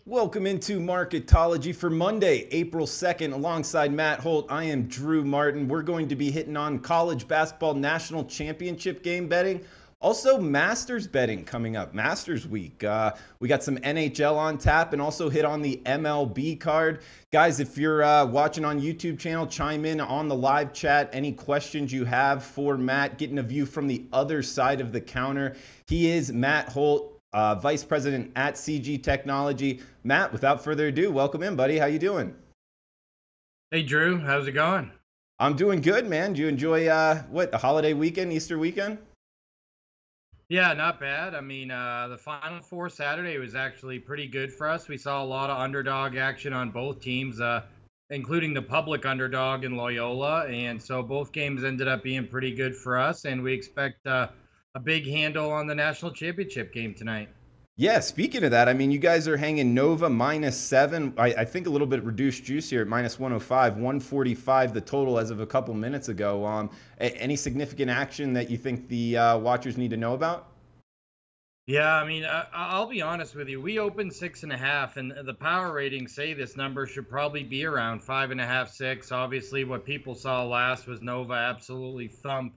Welcome into Marketology for Monday, April 2nd. Alongside Matt Holt, I am Drew Martin. We're going to be hitting on college basketball national championship game betting. Also, Masters betting coming up, Masters week. We got some NHL on tap and also hit on the MLB card. Guys, if you're watching on YouTube channel, chime in on the live chat. Any questions you have for Matt, getting a view from the other side of the counter. He is Matt Holt, Vice President at CG Technology. Matt, without further ado, welcome in, buddy. How you doing? Hey, Drew. How's it going? I'm doing good, man. Do you enjoy, the holiday weekend, Easter weekend? Yeah, not bad. I mean, the Final Four Saturday was actually pretty good for us. We saw a lot of underdog action on both teams, including the public underdog in Loyola. And so both games ended up being pretty good for us. And we expect a big handle on the national championship game tonight. Yeah, speaking of that, I mean, you guys are hanging Nova -7. I think a little bit reduced juice here at -105, 145 the total as of a couple minutes ago. Any significant action that you think the watchers need to know about? Yeah, I mean, I'll be honest with you. We opened 6.5, and the power ratings say this number should probably be around 5.5, 6. Obviously, what people saw last was Nova absolutely thump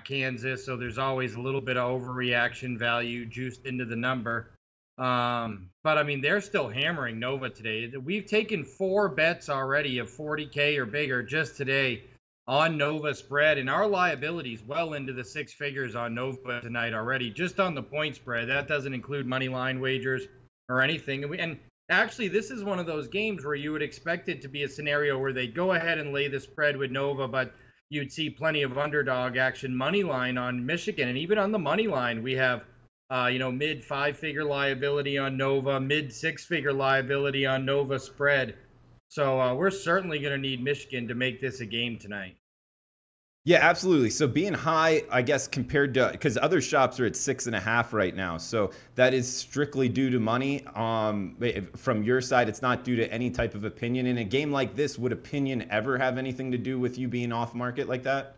Kansas, so there's always a little bit of overreaction value juiced into the number. But I mean, they're still hammering Nova today. We've taken 4 bets already of 40K or bigger just today on Nova spread, and our liabilities well into the 6 figures on Nova tonight already, just on the point spread. That doesn't include money line wagers or anything. And actually, this is one of those games where you would expect it to be a scenario where they go ahead and lay the spread with Nova, but you'd see plenty of underdog action money line on Michigan. And even on the money line, we have, mid 5-figure liability on Nova, mid 6-figure liability on Nova spread. So we're certainly going to need Michigan to make this a game tonight. Yeah, absolutely. So being high, I guess, compared to, because other shops are at 6.5 right now. So that is strictly due to money. From your side, it's not due to any type of opinion. In a game like this, would opinion ever have anything to do with you being off market like that?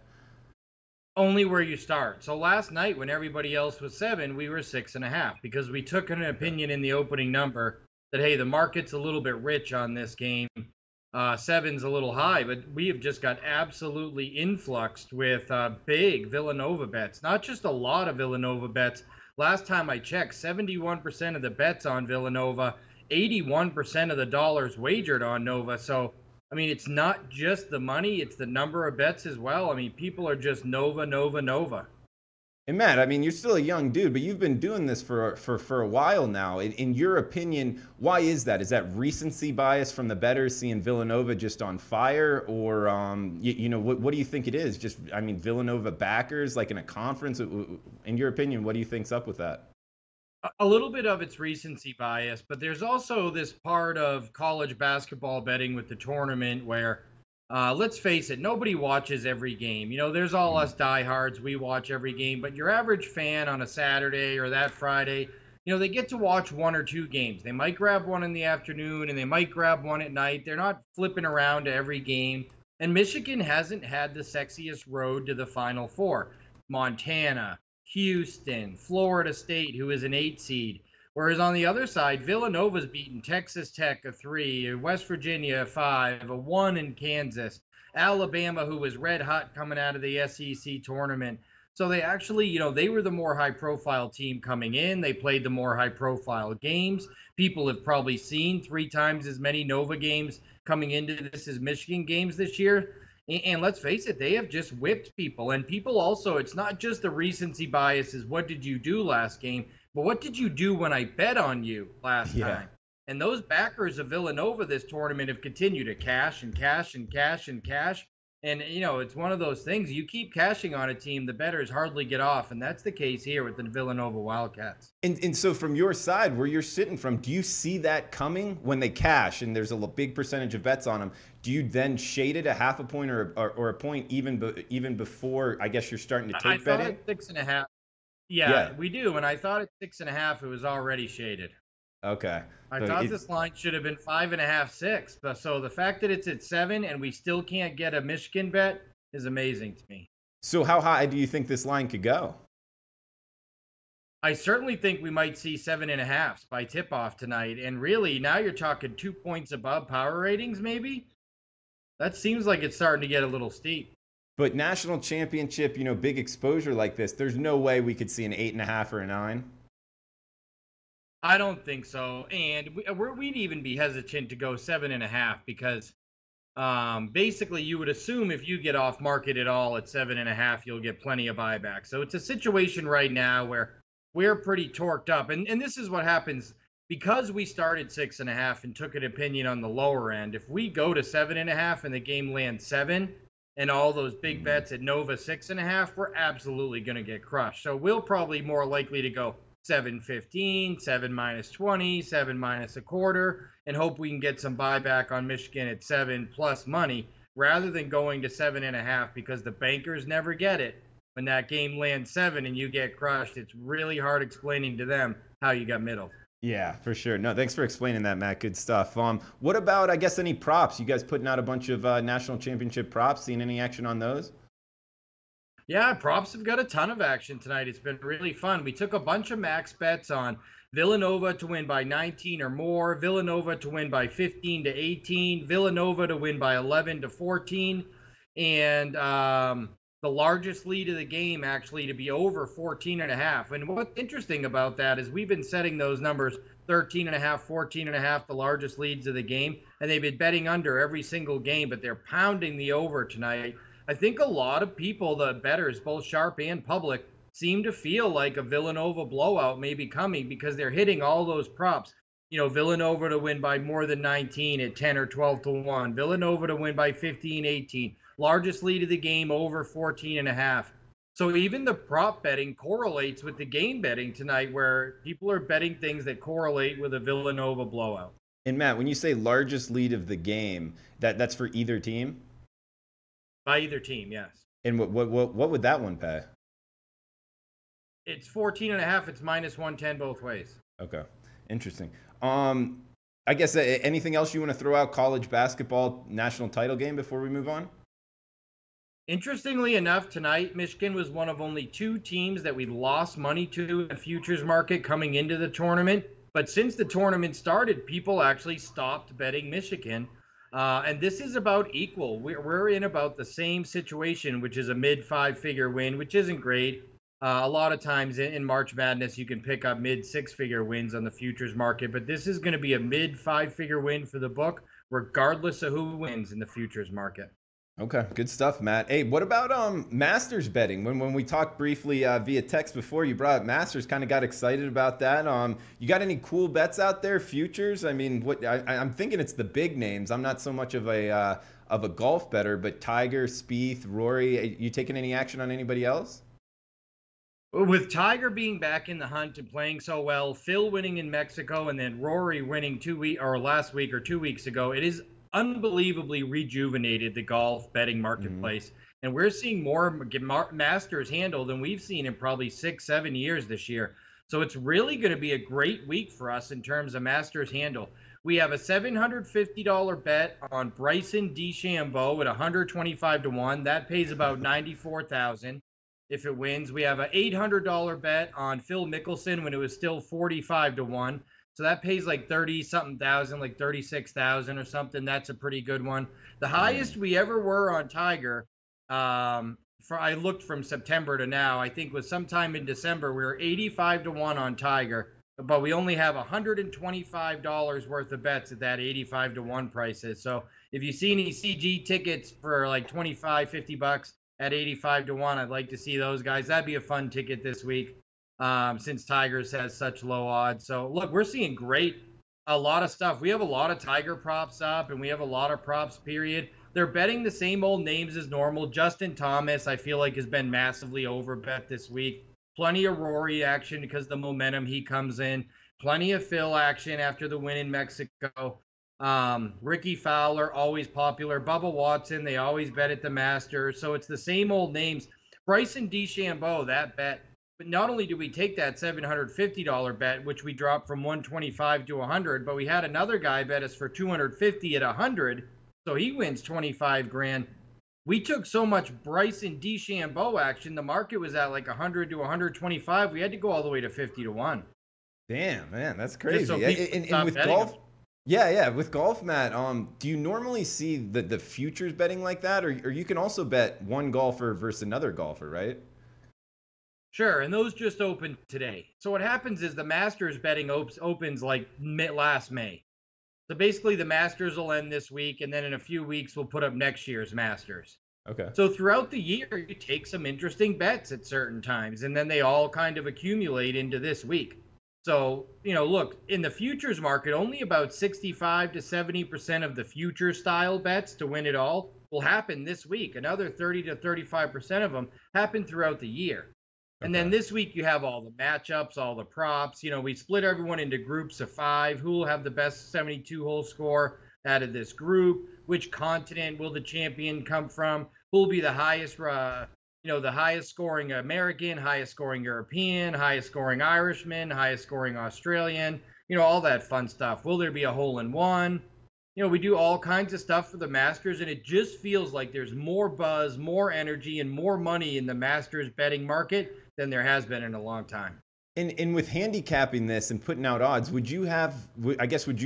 Only where you start. So last night, when everybody else was 7, we were 6.5 because we took an opinion in the opening number that, hey, the market's a little bit rich on this game. 7's a little high, but we have just got absolutely influxed with big Villanova bets. Not just a lot of Villanova bets. Last time I checked, 71% of the bets on Villanova, 81% of the dollars wagered on Nova. So, I mean, it's not just the money, it's the number of bets as well. I mean, people are just Nova, Nova, Nova. And Matt, I mean, you're still a young dude, but you've been doing this for a while now. In your opinion, why is that? Is that recency bias from the bettors seeing Villanova just on fire? Or, what do you think it is? Just, I mean, Villanova backers, like in a conference? In your opinion, what do you think's up with that? A little bit of it's recency bias, but there's also this part of college basketball betting with the tournament where, let's face it, nobody watches every game. There's all us diehards. We watch every game, but your average fan on a Saturday or that Friday, they get to watch 1 or 2 games. They might grab one in the afternoon and they might grab one at night. They're not flipping around to every game. And Michigan hasn't had the sexiest road to the Final Four. Montana, Houston, Florida State, who is an 8 seed. Whereas on the other side, Villanova's beaten Texas Tech a 3, West Virginia a 5, a 1 in Kansas, Alabama, who was red hot coming out of the SEC tournament. So they actually, they were the more high-profile team coming in. They played the more high-profile games. People have probably seen 3 times as many Nova games coming into this as Michigan games this year. And let's face it, they have just whipped people. And people also, it's not just the recency bias is what did you do last game, but what did you do when I bet on you last time? And those backers of Villanova this tournament have continued to cash and cash and cash and cash. And, it's one of those things. You keep cashing on a team, the bettors hardly get off. And that's the case here with the Villanova Wildcats. And so from your side, where you're sitting from, do you see that coming when they cash and there's a big percentage of bets on them? Do you then shade it a half a point or a point even before, I guess, you're starting to take bet in? 6.5. Yeah, we do. And I thought at 6.5, it was already shaded. Okay. I thought this line should have been 5.5, 6. But so the fact that it's at 7 and we still can't get a Michigan bet is amazing to me. So how high do you think this line could go? I certainly think we might see 7.5s by tip-off tonight. And really, now you're talking 2 points above power ratings, maybe? That seems like it's starting to get a little steep. But national championship, big exposure like this, there's no way we could see an 8.5 or a 9. I don't think so. And we'd even be hesitant to go 7.5 because basically you would assume if you get off market at all at 7.5, you'll get plenty of buyback. So it's a situation right now where we're pretty torqued up. And this is what happens because we started 6.5 and took an opinion on the lower end. If we go to 7.5 and the game lands 7 and all those big bets at Nova 6.5, we're absolutely going to get crushed. So we'll probably more likely to go 7.15, 7 minus 20, 7 minus a quarter, and hope we can get some buyback on Michigan at 7 plus money rather than going to 7.5 because the bankers never get it. When that game lands 7 and you get crushed, it's really hard explaining to them how you got middled. Yeah, for sure. No, thanks for explaining that, Matt. Good stuff. What about, I guess, any props? You guys putting out a bunch of national championship props? Seeing any action on those? Yeah, props have got a ton of action tonight. It's been really fun. We took a bunch of max bets on Villanova to win by 19 or more, Villanova to win by 15 to 18, Villanova to win by 11 to 14, and the largest lead of the game actually to be over 14.5. And what's interesting about that is we've been setting those numbers 13.5, 14.5, the largest leads of the game, and they've been betting under every single game, but they're pounding the over tonight. I think a lot of people, the bettors, both sharp and public, seem to feel like a Villanova blowout may be coming because they're hitting all those props. Villanova to win by more than 19 at 10 or 12 to 1. Villanova to win by 15, 18. Largest lead of the game over 14.5. So even the prop betting correlates with the game betting tonight where people are betting things that correlate with a Villanova blowout. And Matt, when you say largest lead of the game, that's for either team? By either team, yes. And what would that one pay? It's 14.5. It's minus 110 both ways. Okay, interesting. I guess anything else you want to throw out? College basketball national title game before we move on? Interestingly enough, tonight, Michigan was one of only 2 teams that we lost money to in the futures market coming into the tournament. But since the tournament started, people actually stopped betting Michigan. And this is about equal. We're in about the same situation, which is a mid 5-figure win, which isn't great. A lot of times in March Madness, you can pick up mid 6-figure wins on the futures market. But this is going to be a mid 5-figure win for the book, regardless of who wins in the futures market. Okay, good stuff, Matt. Hey, what about Masters betting? When we talked briefly via text before, you brought up Masters, kind of got excited about that. You got any cool bets out there, futures? I mean, I'm thinking it's the big names. I'm not so much of a golf bettor, but Tiger, Spieth, Rory. You taking any action on anybody else? With Tiger being back in the hunt and playing so well, Phil winning in Mexico, and then Rory winning last week or 2 weeks ago, it is unbelievably rejuvenated the golf betting marketplace. And we're seeing more Masters handle than we've seen in probably 6-7 years this year. So it's really going to be a great week for us in terms of Masters handle. We have a $750 bet on Bryson DeChambeau at 125 to 1. That pays about $94,000 if it wins. We have an $800 bet on Phil Mickelson when it was still 45 to 1. So that pays like 30-something thousand, like 36,000 or something. That's a pretty good one. The highest we ever were on Tiger, I looked from September to now, I think was sometime in December, we were 85 to 1 on Tiger, but we only have $125 worth of bets at that 85 to 1 prices. So if you see any CG tickets for like 25, 50 bucks at 85 to 1, I'd like to see those guys. That'd be a fun ticket this week. Since Tigers has such low odds. So look, we're seeing a lot of stuff. We have a lot of Tiger props up and we have a lot of props, period. They're betting the same old names as normal. Justin Thomas, I feel like, has been massively overbet this week. Plenty of Rory action because the momentum he comes in. Plenty of Phil action after the win in Mexico. Ricky Fowler, always popular. Bubba Watson, they always bet at the Masters. So it's the same old names. Bryson DeChambeau, that bet. But not only do we take that $750 bet, which we dropped from 125 to 100, but we had another guy bet us for 250 at 100, so he wins 25 grand. We took so much Bryson DeChambeau action. The market was at like 100 to 125. We had to go all the way to 50 to 1. Damn, man, that's Just so crazy. people And stop with betting golf, them. yeah, with golf, Matt, do you normally see the futures betting like that, or you can also bet one golfer versus another golfer, right? Sure, and those just opened today. So what happens is the Masters betting opens like last May. So basically, the Masters will end this week, and then in a few weeks, we'll put up next year's Masters. Okay. So throughout the year, you take some interesting bets at certain times, and then they all kind of accumulate into this week. So, look, in the futures market, only about 65 to 70% of the future style bets to win it all will happen this week. Another 30 to 35% of them happen throughout the year. And then this week you have all the matchups, all the props. We split everyone into groups of 5. Who will have the best 72-hole score out of this group? Which continent will the champion come from? Who will be the highest, the highest scoring American, highest scoring European, highest scoring Irishman, highest scoring Australian? All that fun stuff. Will there be a hole in one? We do all kinds of stuff for the Masters, and it just feels like there's more buzz, more energy, and more money in the Masters betting market than there has been in a long time. And with handicapping this and putting out odds, would you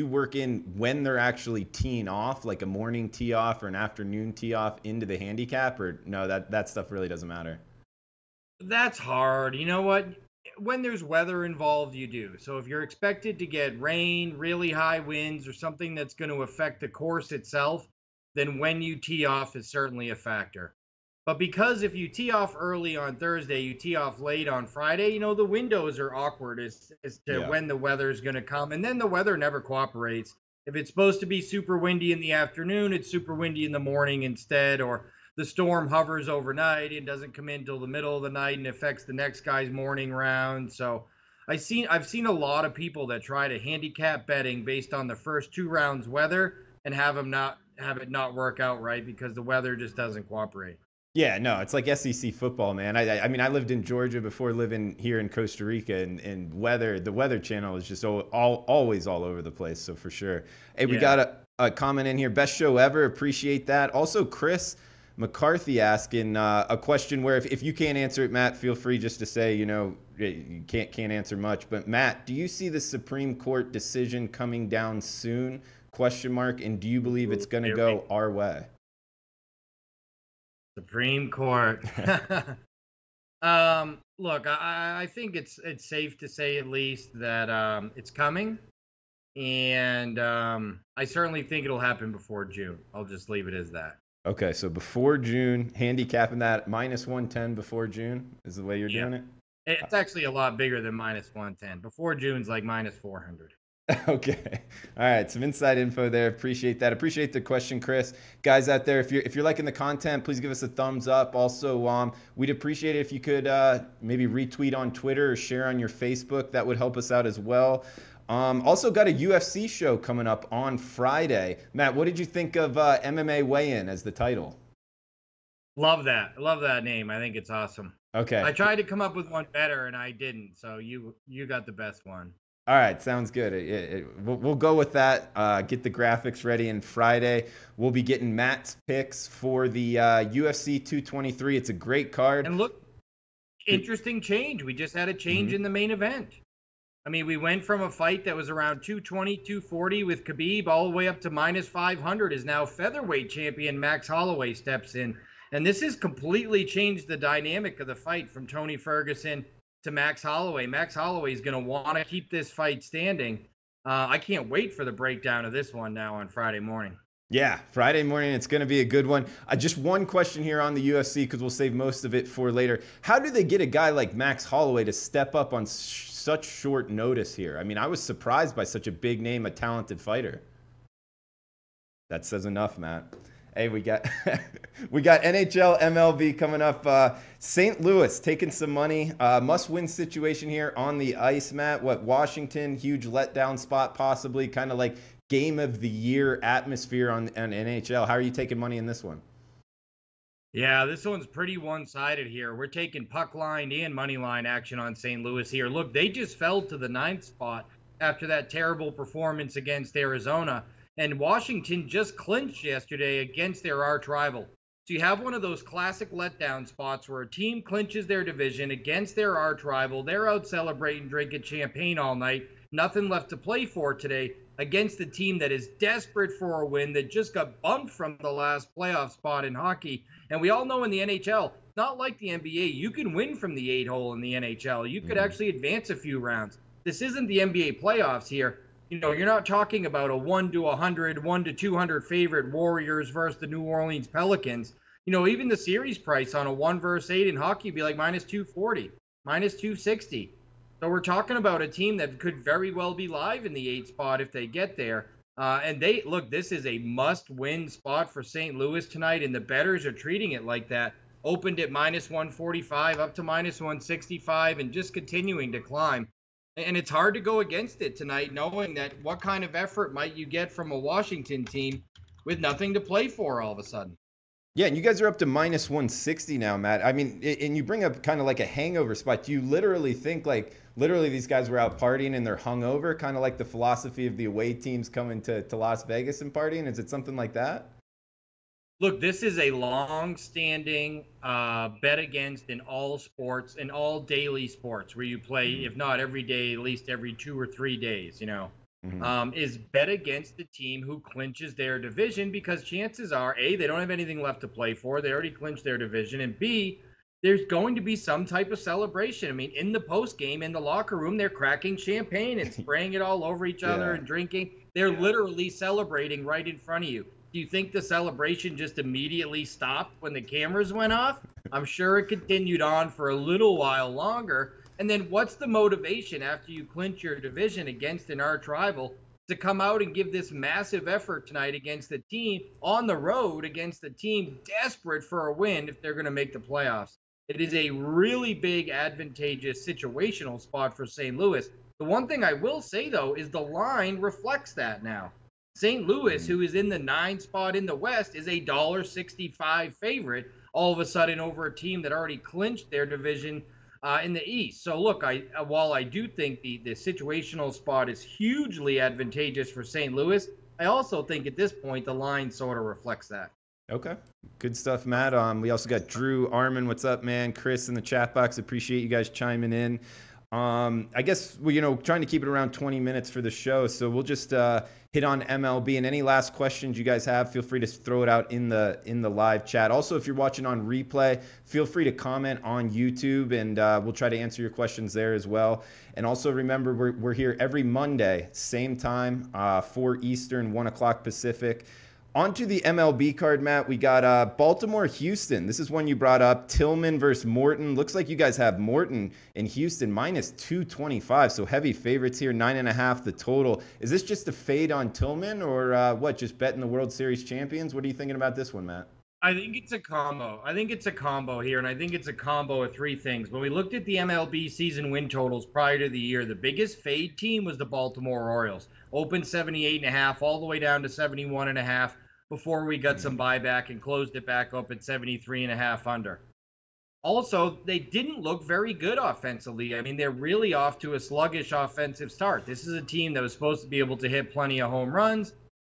work in when they're actually teeing off, like a morning tee off or an afternoon tee off into the handicap, or no, that stuff really doesn't matter? That's hard. You know what? When there's weather involved, you do. So if you're expected to get rain, really high winds, or something that's going to affect the course itself, then when you tee off is certainly a factor. But because if you tee off early on Thursday, you tee off late on Friday, the windows are awkward as to when the weather is going to come. And then the weather never cooperates. If it's supposed to be super windy in the afternoon, it's super windy in the morning instead, or the storm hovers overnight and doesn't come in till the middle of the night and affects the next guy's morning round. So I've seen a lot of people that try to handicap betting based on the first 2 rounds weather and have it not work out right because the weather just doesn't cooperate. Yeah, no, it's like SEC football, man. I mean, I lived in Georgia before living here in Costa Rica, and the Weather Channel is just always all over the place. So for sure. Hey, we got a comment in here. Best show ever. Appreciate that. Also, Chris McCarthy asking a question where if you can't answer it, Matt, feel free just to say, you can't answer much. But Matt, do you see the Supreme Court decision coming down soon? ? And do you believe it's going to go our way? Supreme Court. Look, I think it's safe to say at least that it's coming, and I certainly think it'll happen before June. I'll just leave it as that. Okay, so before June, handicapping that -110 before June is the way you're doing it? It's actually a lot bigger than -110. Before June's like -400. Okay. All right. Some inside info there. Appreciate that. Appreciate the question, Chris. Guys out there, if you're liking the content, please give us a thumbs up. Also, we'd appreciate it if you could maybe retweet on Twitter or share on your Facebook. That would help us out as well. Also got a UFC show coming up on Friday. Matt, what did you think of MMA Weigh-In as the title? Love that. Love that name. I think it's awesome. Okay. I tried to come up with one better and I didn't. So you got the best one. All right, sounds good. We'll go with that. Get the graphics ready, and Friday we'll be getting Matt's picks for the UFC 223. It's a great card. And look, interesting change. We just had a change in the main event. I mean, we went from a fight that was around 220, 240 with Khabib all the way up to -500 is now featherweight champion Max Holloway steps in. And this has completely changed the dynamic of the fight from Tony Ferguson to Max Holloway. Max Holloway is going to want to keep this fight standing. I can't wait for the breakdown of this one now on Friday morning. Yeah, Friday morning, it's going to be a good one. Just one question here on the UFC, because we'll save most of it for later. How do they get a guy like Max Holloway to step up on such short notice here? I mean, I was surprised by such a big name, a talented fighter. That says enough, Matt. Hey, we got NHL, MLB coming up. St. Louis taking some money. Must-win situation here on the ice, Matt. Washington, huge letdown spot possibly, kind of like game of the year atmosphere on NHL. How are you taking money in this one? Yeah, this one's pretty one-sided here. We're taking puck line and money line action on St. Louis here. Look, they just fell to the 9th spot after that terrible performance against Arizona. And Washington just clinched yesterday against their arch rival. So you have one of those classic letdown spots where a team clinches their division against their arch rival. They're out celebrating, drinking champagne all night. Nothing left to play for today against a team that is desperate for a win, that just got bumped from the last playoff spot in hockey. And we all know in the NHL, not like the NBA, you can win from the 8-hole in the NHL. You could actually advance a few rounds. This isn't the NBA playoffs here. You know, you're not talking about a 1-100, 1-200 favorite Warriors versus the New Orleans Pelicans. You know, even the series price on a 1 versus 8 in hockey would be like -240, -260. So we're talking about a team that could very well be live in the 8 spot if they get there. And this is a must-win spot for St. Louis tonight, and the bettors are treating it like that. Opened at -145 up to -165 and just continuing to climb. And it's hard to go against it tonight, knowing that what kind of effort might you get from a Washington team with nothing to play for all of a sudden. Yeah, and you guys are up to -160 now, Matt. I mean, and you bring up kind of like a hangover spot. Do you literally think like these guys were out partying and they're hungover, kind of like the philosophy of the away teams coming to Las Vegas and partying? Is it something like that? Look, this is a long-standing bet against in all sports, in all daily sports, where you play, if not every day, at least every 2 or 3 days, you know, is bet against the team who clinches their division, because chances are, A, they don't have anything left to play for. They already clinched their division. And B, there's going to be some type of celebration. I mean, in the postgame, in the locker room, they're cracking champagne and spraying it all over each other and drinking. They're literally celebrating right in front of you. Do you think the celebration just immediately stopped when the cameras went off? I'm sure it continued on for a little while longer. And then what's the motivation after you clinch your division against an arch rival to come out and give this massive effort tonight against the team on the road, against a team desperate for a win if they're going to make the playoffs? It is a really big, advantageous situational spot for St. Louis. The one thing I will say, though, is the line reflects that now. St. Louis, who is in the 9 spot in the West, is a $1.65 favorite all of a sudden over a team that already clinched their division in the East. So look, while I do think the situational spot is hugely advantageous for St. Louis, I also think at this point the line sort of reflects that. Okay. Good stuff, Matt. We also got Drew Armin. What's up, man? Chris in the chat box. Appreciate you guys chiming in. I guess, trying to keep it around 20 minutes for the show. So we'll just hit on MLB, and any last questions you guys have, feel free to throw it out in the live chat. Also, if you're watching on replay, feel free to comment on YouTube, and we'll try to answer your questions there as well. And also remember, we're here every Monday, same time, 4 Eastern, 1 o'clock Pacific. Onto the MLB card, Matt. We got Baltimore-Houston. This is one you brought up. Tillman versus Morton. Looks like you guys have Morton in Houston -225. So heavy favorites here, 9.5 the total. Is this just a fade on Tillman, or what? Just betting the World Series champions? What are you thinking about this one, Matt? I think it's a combo. I think it's a combo here, and I think it's a combo of 3 things. When we looked at the MLB season win totals prior to the year, the biggest fade team was the Baltimore Orioles. Opened 78.5 all the way down to 71.5 before we got some buyback and closed it back up at 73.5 under. Also, they didn't look very good offensively. I mean, they're really off to a sluggish offensive start. This is a team that was supposed to be able to hit plenty of home runs,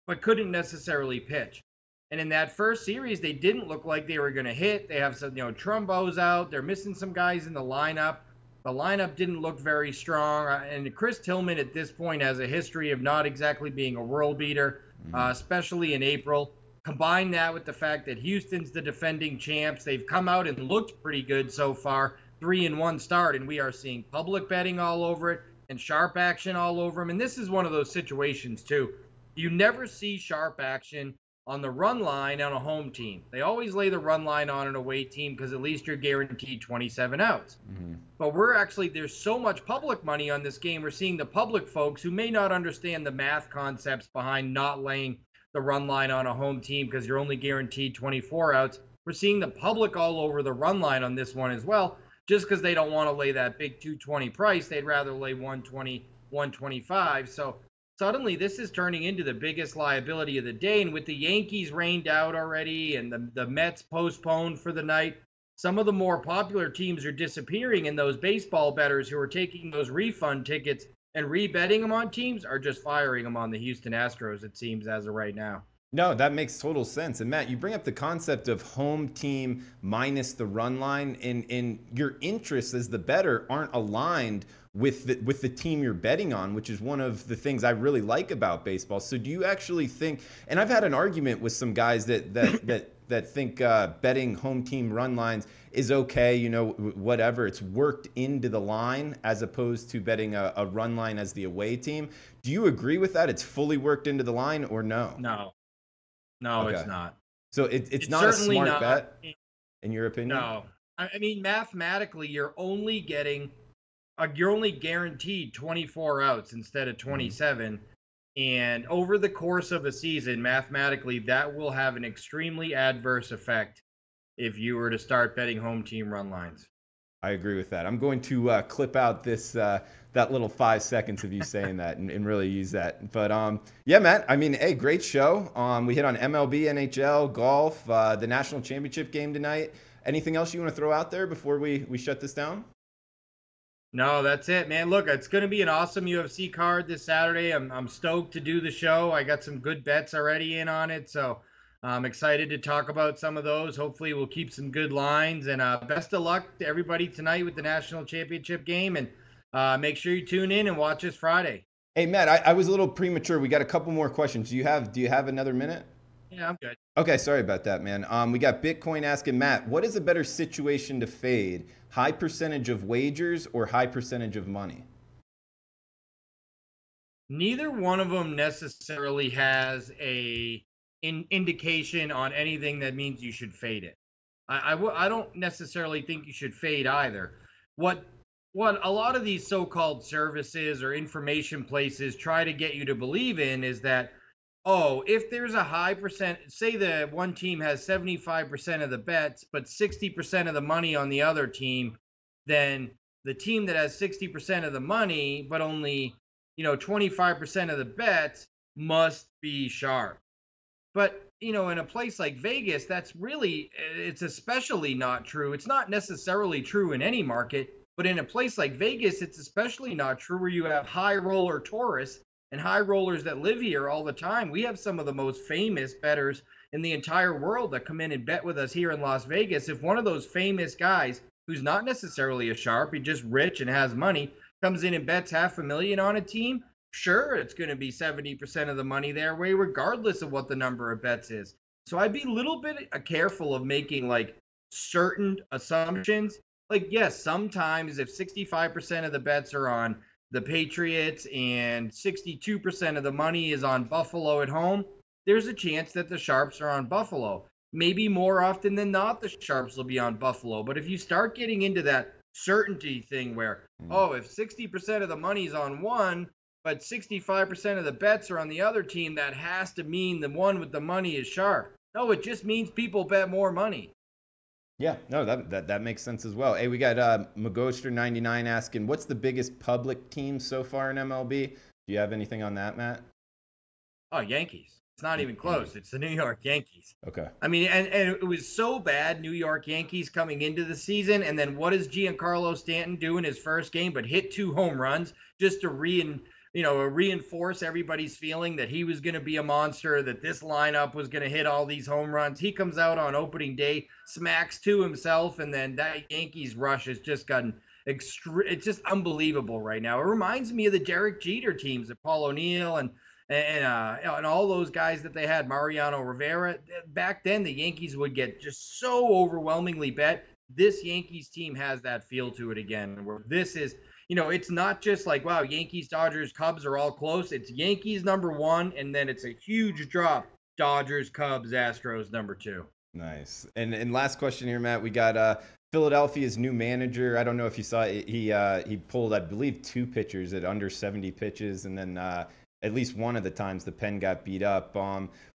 but couldn't necessarily pitch. And in that first series, they didn't look like they were going to hit. They have some, Trumbo's out. They're missing some guys in the lineup. The lineup didn't look very strong. And Chris Tillman at this point has a history of not exactly being a world beater, especially in April. Combine that with the fact that Houston's the defending champs. They've come out and looked pretty good so far. 3-1 start, and we are seeing public betting all over it and sharp action all over them. And this is one of those situations, too. You never see sharp action on the run line on a home team. They always lay the run line on an away team because at least you're guaranteed 27 outs. But there's so much public money on this game. We're seeing the public folks who may not understand the math concepts behind not laying the run line on a home team because you're only guaranteed 24 outs. We're seeing the public all over the run line on this one as well, just because they don't want to lay that big 220 price. They'd rather lay 120, 125. So suddenly this is turning into the biggest liability of the day. And with the Yankees rained out already and the Mets postponed for the night, some of the more popular teams are disappearing, and those baseball bettors who are taking those refund tickets and rebetting them on teams are just firing them on the Houston Astros, it seems, as of right now. No, that makes total sense. And Matt, you bring up the concept of home team minus the run line, and your interests as the bettor aren't aligned with the team you're betting on, which is one of the things I really like about baseball. So do you actually think, and I've had an argument with some guys that think betting home team run lines is okay, you know, whatever, it's worked into the line as opposed to betting a run line as the away team. Do you agree with that? It's fully worked into the line, or no? No, Okay. it's not. So it's not a Certainly smart not. bet, in your opinion? No. I mean, mathematically, you're only guaranteed 24 outs instead of 27. And over the course of a season, mathematically, that will have an extremely adverse effect if you were to start betting home team run lines. I agree with that. I'm going to clip out this that little 5 seconds of you saying that and really use that. But yeah, Matt, I mean, hey, great show. We hit on MLB, NHL, golf, the national championship game tonight. Anything else you want to throw out there before we shut this down? No, that's it, man. Look, it's going to be an awesome UFC card this Saturday. I'm stoked to do the show. I got some good bets already in on it, so I'm excited to talk about some of those. Hopefully, we'll keep some good lines. And best of luck to everybody tonight with the national championship game. And make sure you tune in and watch us Friday. Hey, Matt, I was a little premature. We got a couple more questions. Do you have another minute? Yeah, I'm good. Okay, sorry about that, man. We got Bitcoin asking Matt, what is a better situation to fade? High percentage of wagers or high percentage of money? Neither one of them necessarily has a indication on anything that means you should fade it. I don't necessarily think you should fade either. What a lot of these so-called services or information places try to get you to believe in is that, oh, if there's a high percent, say the one team has 75% of the bets, but 60% of the money on the other team, then the team that has 60% of the money, but only, 25% of the bets must be sharp. But, in a place like Vegas, it's especially not true. It's not necessarily true in any market, but in a place like Vegas, it's especially not true where you have high roller tourists and high rollers that live here all the time. We have some of the most famous bettors in the entire world that come in and bet with us here in Las Vegas. If one of those famous guys, who's not necessarily a sharp, he's just rich and has money, comes in and bets $500,000 on a team, sure, it's going to be 70% of the money their way, regardless of what the number of bets is. So I'd be a little bit careful of making like certain assumptions. Like, yes, sometimes if 65% of the bets are on the Patriots and 62% of the money is on Buffalo at home, there's a chance that the sharps are on Buffalo. Maybe more often than not, the sharps will be on Buffalo. But if you start getting into that certainty thing where, if 60% of the money's on one, but 65% of the bets are on the other team, that has to mean the one with the money is sharp. No, it just means people bet more money. Yeah, no, that makes sense as well. Hey, we got Magoster99 asking, what's the biggest public team so far in MLB? Do you have anything on that, Matt? Oh, Yankees. It's not even close. It's the New York Yankees. Okay. I mean, and it was so bad, New York Yankees coming into the season, and then what does Giancarlo Stanton do in his first game but hit 2 home runs just to reinforce everybody's feeling that he was going to be a monster, that this lineup was going to hit all these home runs. He comes out on opening day, smacks 2 himself, and then that Yankees rush has just gotten it's just unbelievable right now. It reminds me of the Derek Jeter teams, of Paul O'Neill and all those guys that they had, Mariano Rivera. Back then, the Yankees would get just so overwhelmingly bet. This Yankees team has that feel to it again, where this is, it's not just like, wow, Yankees, Dodgers, Cubs are all close. It's Yankees number 1, and then it's a huge drop. Dodgers, Cubs, Astros number 2. Nice. And last question here, Matt. We got Philadelphia's new manager. I don't know if you saw it. He pulled, I believe, 2 pitchers at under 70 pitches, and then at least one of the times the pen got beat up.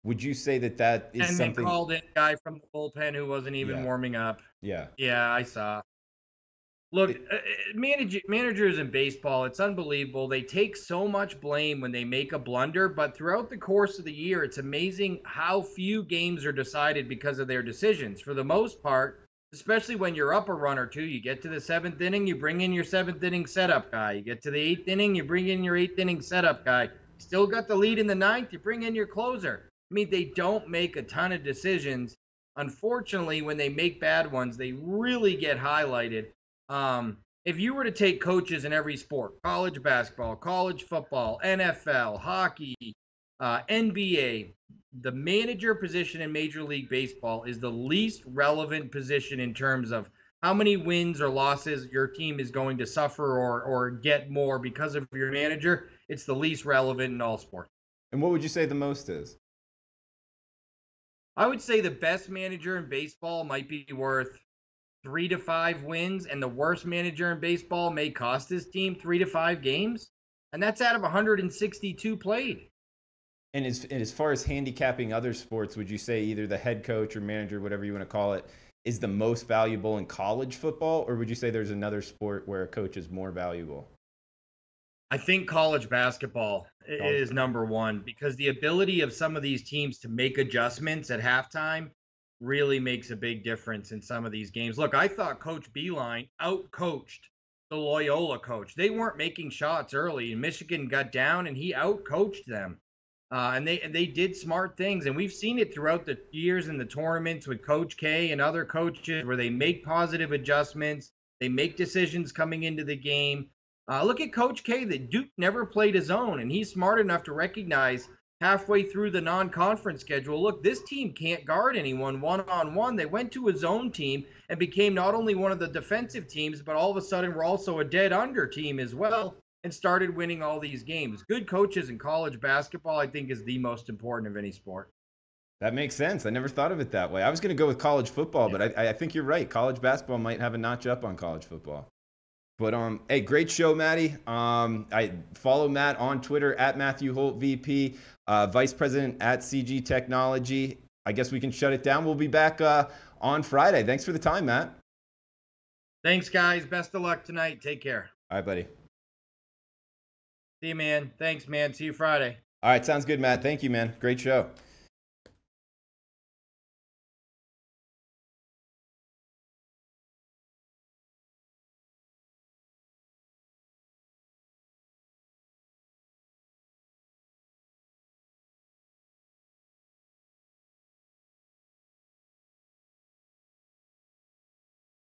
Would you say that is and something? And then called in a guy from the bullpen who wasn't even warming up. Yeah. Yeah, I saw. Look, managers in baseball, it's unbelievable. They take so much blame when they make a blunder, but throughout the course of the year, it's amazing how few games are decided because of their decisions. For the most part, especially when you're up a run or 2, you get to the 7th inning, you bring in your 7th inning setup guy. You get to the 8th inning, you bring in your 8th inning setup guy. Still got the lead in the 9th, you bring in your closer. I mean, they don't make a ton of decisions. Unfortunately, when they make bad ones, they really get highlighted. If you were to take coaches in every sport, college basketball, college football, NFL, hockey, NBA, the manager position in Major League Baseball is the least relevant position in terms of how many wins or losses your team is going to suffer or get more because of your manager. It's the least relevant in all sports. And what would you say the most is? I would say the best manager in baseball might be worth 3 to 5 wins, and the worst manager in baseball may cost his team 3 to 5 games. And that's out of 162 played. And as far as handicapping other sports, would you say either the head coach or manager, whatever you want to call it, is the most valuable in college football? Or would you say there's another sport where a coach is more valuable? I think college basketball is number one, because the ability of some of these teams to make adjustments at halftime really makes a big difference in some of these games. Look, I thought Coach Beeline outcoached the Loyola coach. They weren't making shots early, and Michigan got down, and he outcoached them. And they did smart things, and we've seen it throughout the years in the tournaments with Coach K and other coaches where they make positive adjustments, they make decisions coming into the game. Look at Coach K. That Duke never played his own, and he's smart enough to recognize halfway through the non-conference schedule, look, this team can't guard anyone one-on-one. They went to a zone team and became not only one of the defensive teams, but all of a sudden we're also a dead under team as well, and started winning all these games. Good coaches in college basketball, I think, is the most important of any sport. That makes sense. I never thought of it that way. I was going to go with college football, but I think you're right. College basketball might have a notch up on college football. But hey, great show, Matty. I follow Matt on Twitter at Matthew Holt VP, Vice President at CG Technology. I guess we can shut it down. We'll be back on Friday. Thanks for the time, Matt. Thanks, guys. Best of luck tonight. Take care. All right, buddy. See you, man. Thanks, man. See you Friday. All right, sounds good, Matt. Thank you, man. Great show.